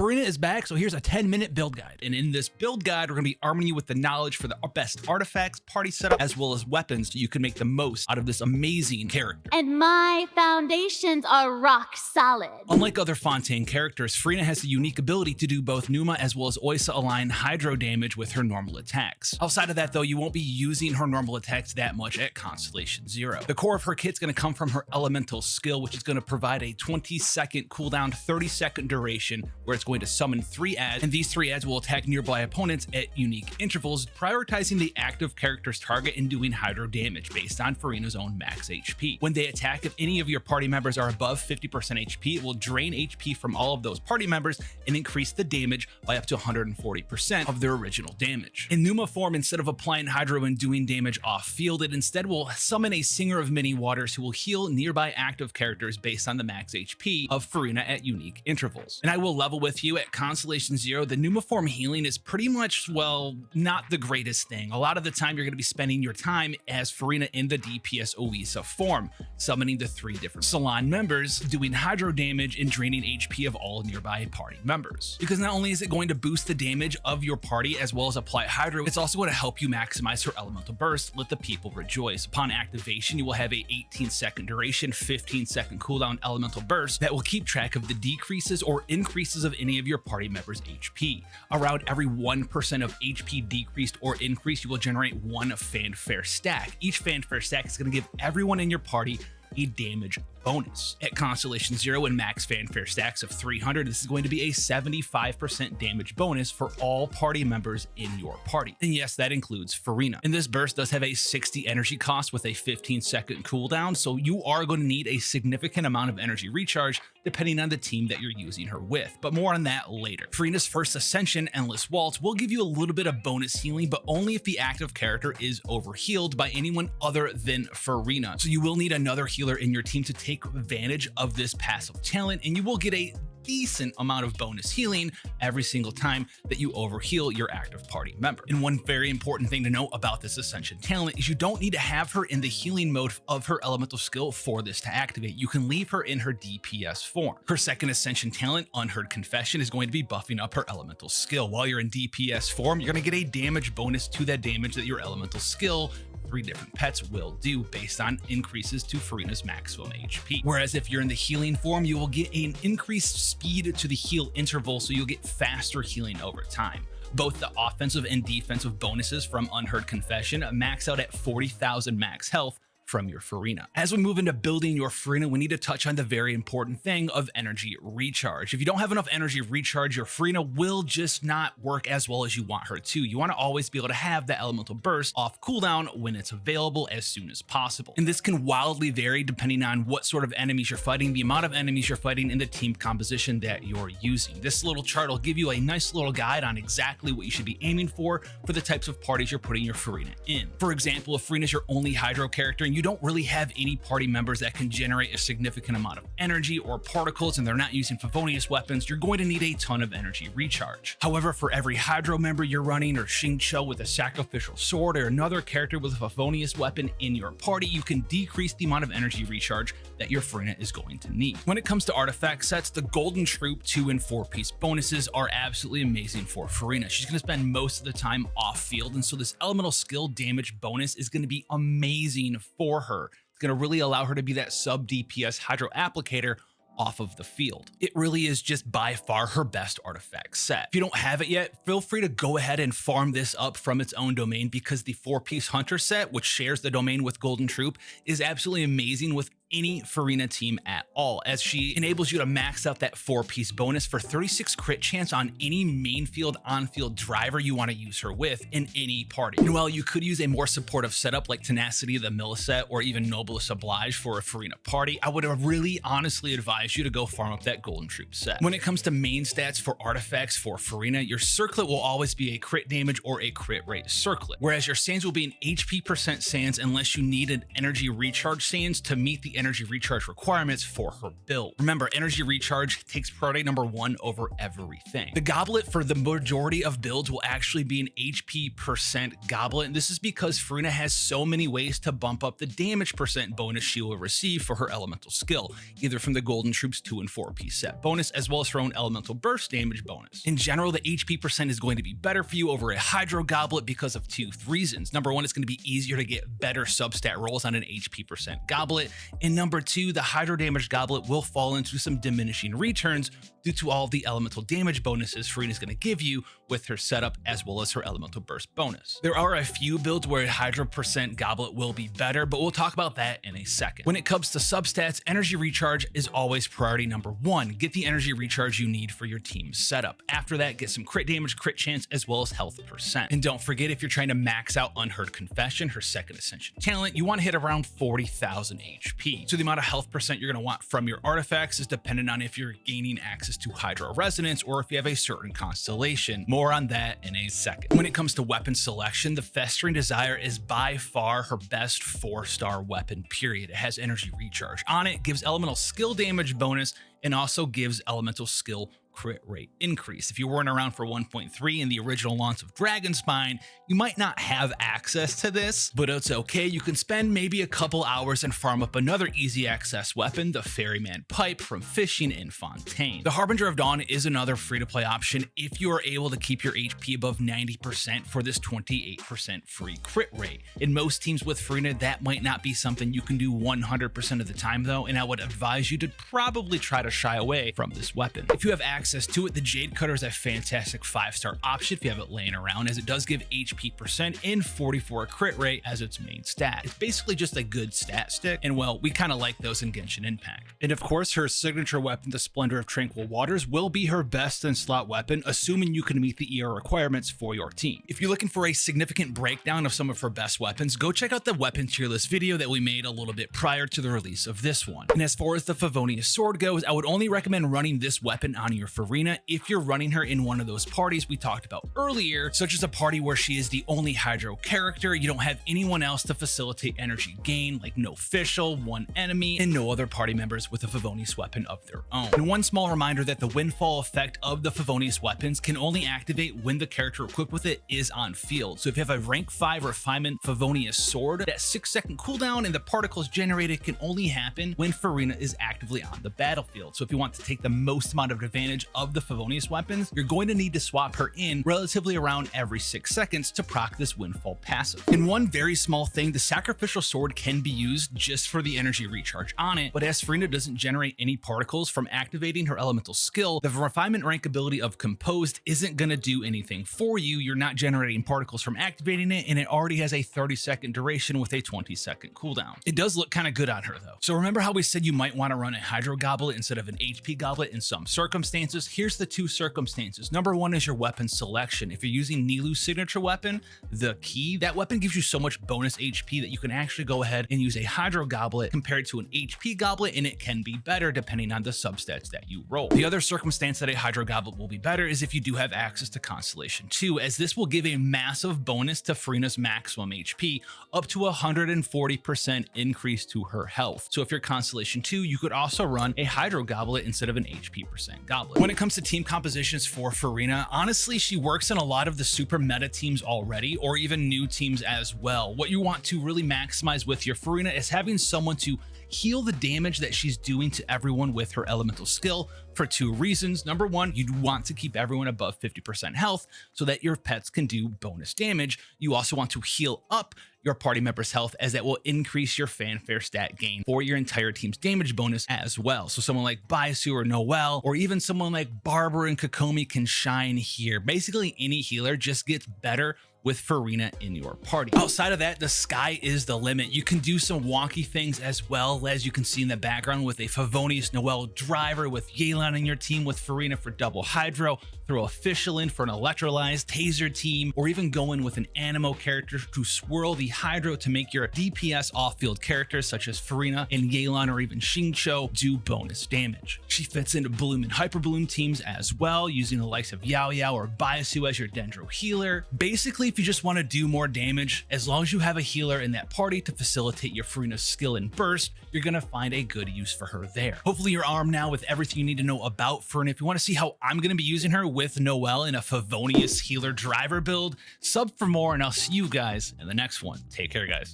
Furina is back, so here's a 10-minute build guide. And in this build guide, we're going to be arming you with the knowledge for the best artifacts, party setup, as well as weapons so you can make the most out of this amazing character. And my foundations are rock solid. Unlike other Fontaine characters, Furina has the unique ability to do both Numa as well as Oysa aligned hydro damage with her normal attacks. Outside of that though, you won't be using her normal attacks that much at Constellation 0. The core of her kit's going to come from her elemental skill, which is going to provide a 20-second cooldown, 30-second duration, where it's going to summon 3 adds, and these 3 adds will attack nearby opponents at unique intervals, prioritizing the active character's target and doing hydro damage based on Furina's own max HP. When they attack, if any of your party members are above 50% HP, it will drain HP from all of those party members and increase the damage by up to 140% of their original damage. In Numa form, instead of applying hydro and doing damage off field, it instead will summon a Singer of Many Waters who will heal nearby active characters based on the max HP of Furina at unique intervals. And I will level with you, at Constellation 0, the Numa form healing is pretty much, well, not the greatest thing. A lot of the time you're going to be spending your time as Furina in the DPS Oysa form, summoning the 3 different Salon members, doing hydro damage and draining HP of all nearby party members. Because not only is it going to boost the damage of your party as well as apply hydro, it's also going to help you maximize her elemental burst, Let the People Rejoice. Upon activation, you will have a 18-second duration, 15-second cooldown elemental burst that will keep track of the decreases or increases of any of your party members' HP. Around every 1% of HP decreased or increased, you will generate 1 fanfare stack. Each fanfare stack is going to give everyone in your party a damage bonus. At Constellation 0 and max fanfare stacks of 300, this is going to be a 75% damage bonus for all party members in your party. And yes, that includes Furina. And this burst does have a 60 energy cost with a 15-second cooldown, so you are going to need a significant amount of energy recharge depending on the team that you're using her with, but more on that later. Furina's first ascension, Endless Waltz, will give you a little bit of bonus healing, but only if the active character is overhealed by anyone other than Furina. So you will need another healer in your team to take advantage of this passive talent, and you will get a decent amount of bonus healing every single time that you overheal your active party member. And one very important thing to note about this Ascension talent is you don't need to have her in the healing mode of her elemental skill for this to activate. You can leave her in her DPS form. Her second Ascension talent, Unheard Confession, is going to be buffing up her elemental skill. While you're in DPS form, you're going to get a damage bonus to that damage that your elemental skill 3 different pets will do based on increases to Furina's maximum HP. Whereas if you're in the healing form, you will get an increased speed to the heal interval, so you'll get faster healing over time. Both the offensive and defensive bonuses from Unheard Confession max out at 40,000 max health from your Furina. As we move into building your Furina, we need to touch on the very important thing of energy recharge. If you don't have enough energy recharge, your Furina will just not work as well as you want her to. You want to always be able to have the elemental burst off cooldown when it's available as soon as possible. And this can wildly vary depending on what sort of enemies you're fighting, the amount of enemies you're fighting, and the team composition that you're using. This little chart will give you a nice little guide on exactly what you should be aiming for the types of parties you're putting your Furina in. For example, if Furina's your only hydro character and you don't really have any party members that can generate a significant amount of energy or particles and they're not using Favonius weapons, you're going to need a ton of energy recharge. However, for every hydro member you're running, or Xingqiu with a sacrificial sword, or another character with a Favonius weapon in your party, you can decrease the amount of energy recharge that your Furina is going to need. When it comes to artifact sets, the Golden Troop 2 and 4-piece bonuses are absolutely amazing for Furina. She's going to spend most of the time off field, and so this elemental skill damage bonus is going to be amazing for her. It's going to really allow her to be that sub DPS hydro applicator off of the field. It really is just by far her best artifact set. If you don't have it yet, feel free to go ahead and farm this up from its own domain, because the 4-piece Hunter set, which shares the domain with Golden Troop, is absolutely amazing with any Furina team at all, as she enables you to max out that 4-piece bonus for 36 crit chance on any main field on-field driver you want to use her with in any party. And while you could use a more supportive setup like Tenacity the Millicet or even Noblest Oblige for a Furina party, I would really honestly advise you to go farm up that Golden Troop set. When it comes to main stats for artifacts for Furina, your circlet will always be a crit damage or a crit rate circlet, whereas your sands will be an HP % sands unless you need an energy recharge sands to meet the the energy recharge requirements for her build. Remember, energy recharge takes priority number 1 over everything. The goblet for the majority of builds will actually be an HP percent goblet, and this is because Furina has so many ways to bump up the damage percent bonus she will receive for her elemental skill, either from the Golden Troops 2 and 4 piece set bonus, as well as her own elemental burst damage bonus. In general, the HP percent is going to be better for you over a Hydro Goblet because of 2 reasons. Number 1, it's going to be easier to get better substat rolls on an HP percent goblet, and number 2, the Hydro damage goblet will fall into some diminishing returns due to all the elemental damage bonuses Furina is going to give you with her setup as well as her elemental burst bonus. There are a few builds where a Hydro percent goblet will be better, but we'll talk about that in a second. When it comes to substats, energy recharge is always priority number 1. Get the energy recharge you need for your team's setup. After that, get some crit damage, crit chance, as well as health percent. And don't forget, if you're trying to max out Unheard Confession, her second Ascension talent, you want to hit around 40,000 HP. So the amount of health percent you're going to want from your artifacts is dependent on if you're gaining access to Hydro Resonance or if you have a certain constellation. More on that in a second. When it comes to weapon selection, the Festering Desire is by far her best 4-star weapon, period. It has energy recharge on it, gives elemental skill damage bonus, and also gives elemental skill crit rate increase. If you weren't around for 1.3 in the original launch of Dragon Spine, you might not have access to this, but it's okay. You can spend maybe a couple hours and farm up another easy access weapon, the Ferryman Pipe from Fishing in Fontaine. The Harbinger of Dawn is another free-to-play option if you are able to keep your HP above 90% for this 28% free crit rate. In most teams with Furina, that might not be something you can do 100% of the time though, and I would advise you to probably try to shy away from this weapon. If you have access to it, the Jade Cutter is a fantastic 5-star option if you have it laying around, as it does give HP percent and 44 crit rate as its main stat. It's basically just a good stat stick, and well, we kind of like those in Genshin Impact. And of course, her signature weapon, the Splendor of Tranquil Waters, will be her best in slot weapon, assuming you can meet the ER requirements for your team. If you're looking for a significant breakdown of some of her best weapons, go check out the weapon tier list video that we made a little bit prior to the release of this one. And as far as the Favonius Sword goes, I would only recommend running this weapon on your Furina if you're running her in one of those parties we talked about earlier, such as a party where she is the only Hydro character, you don't have anyone else to facilitate energy gain, like no official, one enemy, and no other party members with a Favonius weapon of their own. And one small reminder that the windfall effect of the Favonius weapons can only activate when the character equipped with it is on field. So if you have a rank 5 refinement Favonius sword, that 6-second cooldown and the particles generated can only happen when Furina is actively on the battlefield. So if you want to take the most amount of advantage of the Favonius weapons, you're going to need to swap her in relatively around every 6 seconds to proc this windfall passive. And one very small thing, the sacrificial sword can be used just for the energy recharge on it, but as Furina doesn't generate any particles from activating her elemental skill, the refinement rank ability of Composed isn't going to do anything for you. You're not generating particles from activating it, and it already has a 30-second duration with a 20-second cooldown. It does look kind of good on her though. So remember how we said you might want to run a Hydro Goblet instead of an HP Goblet in some circumstances? Here's the 2 circumstances. Number 1 is your weapon selection. If you're using Nilu's signature weapon, the Key, that weapon gives you so much bonus HP that you can actually go ahead and use a Hydro Goblet compared to an HP Goblet, and it can be better depending on the substats that you roll. The other circumstance that a Hydro Goblet will be better is if you do have access to Constellation 2, as this will give a massive bonus to Furina's maximum HP, up to 140% increase to her health. So if you're Constellation 2, you could also run a Hydro Goblet instead of an HP percent goblet. When it comes to team compositions for Furina, honestly, she works in a lot of the super meta teams already, or even new teams as well. What you want to really maximize with your Furina is having someone to heal the damage that she's doing to everyone with her elemental skill for 2 reasons. Number 1, you'd want to keep everyone above 50% health so that your pets can do bonus damage. You also want to heal up your party members' health, as that will increase your fanfare stat gain for your entire team's damage bonus as well. So someone like Baisu or Noelle, or even someone like Barber and Kokomi can shine here. Basically, any healer just gets better with Furina in your party. Outside of that, the sky is the limit. You can do some wonky things as well, as you can see in the background with a Favonius Noelle driver, with Yelan in your team with Furina for double Hydro, throw a Fischl in for an electrolyzed Taser team, or even go in with an Animo character to swirl the Hydro to make your DPS off-field characters such as Furina and Yelan or even Xingqiu do bonus damage. She fits into Bloom and Hyper Bloom teams as well, using the likes of Yao Yao or Baisu as your Dendro healer. Basically, if you just want to do more damage, as long as you have a healer in that party to facilitate your Furina skill and burst, you're going to find a good use for her there. Hopefully you're armed now with everything you need to know about Furina. If you want to see how I'm going to be using her with Noelle in a Favonius healer driver build, sub for more, and I'll see you guys in the next one. Take care, guys.